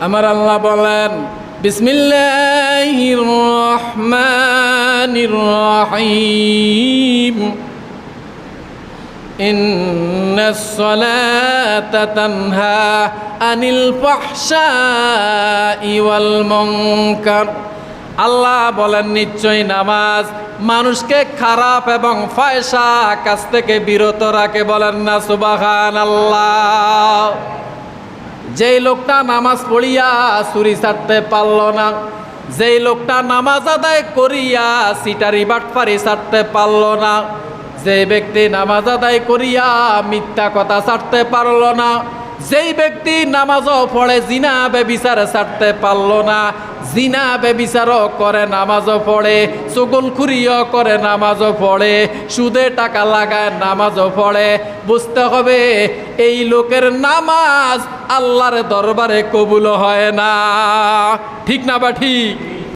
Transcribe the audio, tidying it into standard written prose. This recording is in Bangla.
আমার আল্লাহ বলেন, বিসমিল্লাহির রহমানির রহিম, ইন্নাস সালাতা তানহা আনিল ফাহশাই ওয়াল মুনকার। আল্লাহ বলেন, নিশ্চয়ই নামাজ মানুষকে খারাপ এবং ফায়সা কাজ থেকে বিরত রাখে। বলেন না সুবহানাল্লাহ। যেই লোকটা নামাজ পড়িয়া চুরি ছাড়তে পারল না, যেই লোকটা নামাজ আদায় করিয়া সিটারি বাটপারি ছাড়তে পারল না, যে ব্যক্তি নামাজ আদায় করিয়া মিথ্যা কথা ছাড়তে পারল না, যেই ব্যক্তি নামাজও পড়ে জিনা বেবিচার ছাড়তে পারল না, জিনা বেবিচারও করে নামাজও পড়ে, চুগলখুরিও করে নামাজও পড়ে, সুদে টাকা লাগায় নামাজও পড়ে, বুঝতে হবে এই লোকের নামাজ আল্লাহর দরবারে কবুল হয় না। ঠিক না বা ঠিক?